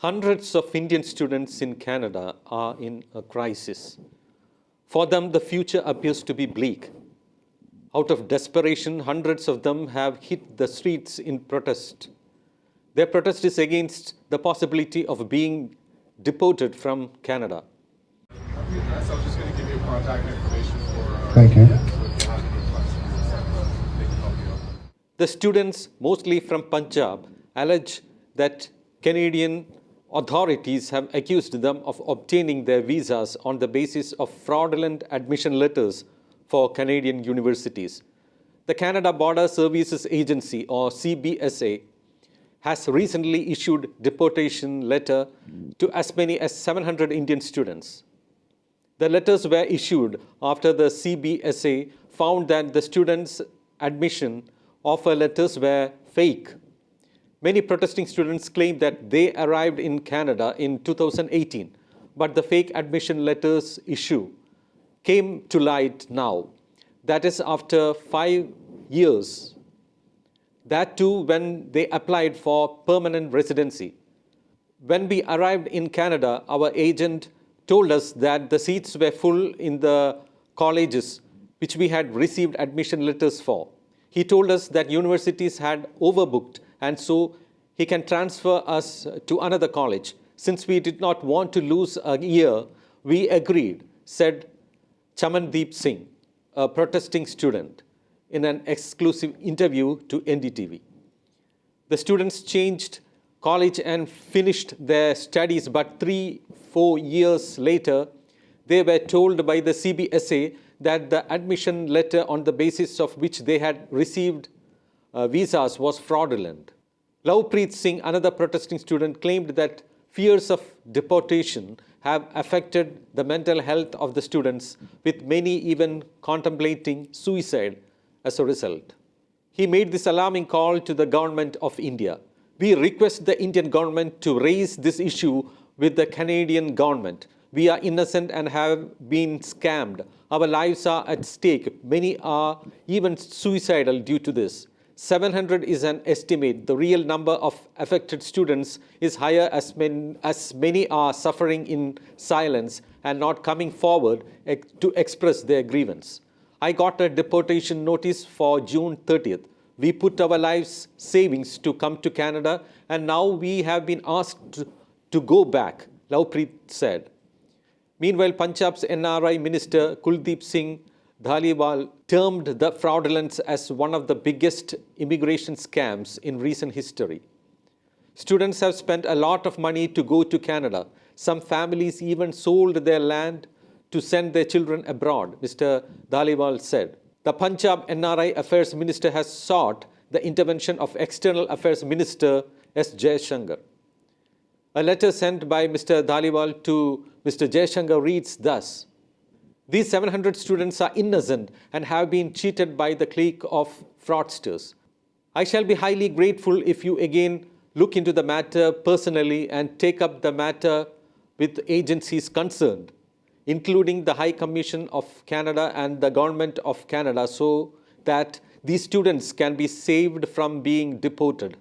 Hundreds of Indian students in Canada are in a crisis. For them, the future appears to be bleak. Out of desperation, hundreds of them have hit the streets in protest. Their protest is against the possibility of being deported from Canada. So I'm just going to give you contact information for Thank you. The students, mostly from Punjab, allege that Canadian authorities have accused them of obtaining their visas on the basis of fraudulent admission letters for Canadian universities. The Canada Border Services Agency, or CBSA, has recently issued deportation letter to as many as 700 Indian students. The letters were issued after the CBSA found that the students' admission offer letters were fake. Many protesting students claim that they arrived in Canada in 2018, but the fake admission letters issue came to light now. That is after 5 years. That too when they applied for permanent residency. When we arrived in Canada, our agent told us that the seats were full in the colleges which we had received admission letters for. He told us that universities had overbooked and so he can transfer us to another college. Since we did not want to lose a year, we agreed, said Chamandeep Singh, a protesting student, in an exclusive interview to NDTV. The students changed college and finished their studies, but 3-4 years later, they were told by the CBSA that the admission letter on the basis of which they had received visas was fraudulent. Lovepreet Singh, another protesting student, claimed that fears of deportation have affected the mental health of the students, with many even contemplating suicide as a result. He made this alarming call to the government of India. We request the Indian government to raise this issue with the Canadian government. We are innocent and have been scammed. Our lives are at stake. Many are even suicidal due to this. 700 is an estimate. The real number of affected students is higher as many are suffering in silence and not coming forward to express their grievance. I got a deportation notice for June 30th. We put our lives savings to come to Canada and now we have been asked to go back, Lovepreet said. Meanwhile, Punjab's NRI Minister Kuldeep Singh Dhaliwal termed the fraudulence as one of the biggest immigration scams in recent history. Students have spent a lot of money to go to Canada. Some families even sold their land to send their children abroad, Mr. Dhaliwal said. The Punjab NRI Affairs Minister has sought the intervention of External Affairs Minister S. Jaishankar. A letter sent by Mr. Dhaliwal to Mr. Jaishankar reads thus: these 700 students are innocent and have been cheated by the clique of fraudsters. I shall be highly grateful if you again look into the matter personally and take up the matter with agencies concerned, including the High Commission of Canada and the Government of Canada, so that these students can be saved from being deported.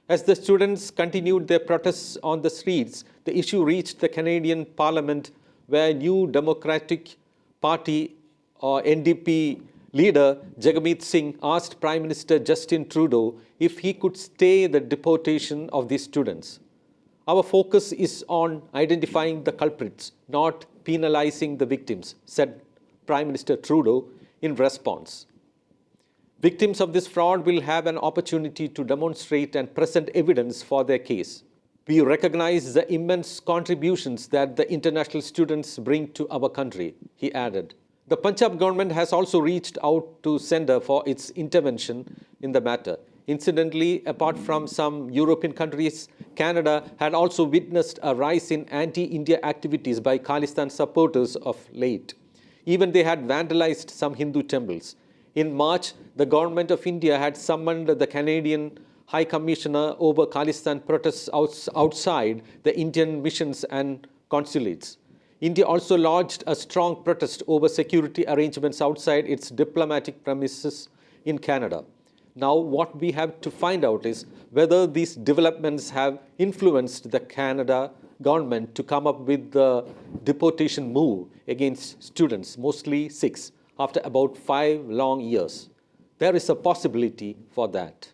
As the students continued their protests on the streets, the issue reached the Canadian Parliament, where New Democratic Party or NDP leader Jagmeet Singh asked Prime Minister Justin Trudeau if he could stay the deportation of these students. Our focus is on identifying the culprits, not penalizing the victims, said Prime Minister Trudeau in response. Victims of this fraud will have an opportunity to demonstrate and present evidence for their case. We recognize the immense contributions that the international students bring to our country, he added. The Punjab government has also reached out to Centre for its intervention in the matter. Incidentally, apart from some European countries, Canada had also witnessed a rise in anti-India activities by Khalistan supporters of late. Even they had vandalized some Hindu temples. In March, the government of India had summoned the Canadian High Commissioner over Khalistan protests outside the Indian missions and consulates. India also lodged a strong protest over security arrangements outside its diplomatic premises in Canada. Now, what we have to find out is whether these developments have influenced the Canada government to come up with the deportation move against students, mostly Sikhs, after about 5 long years. There is a possibility for that.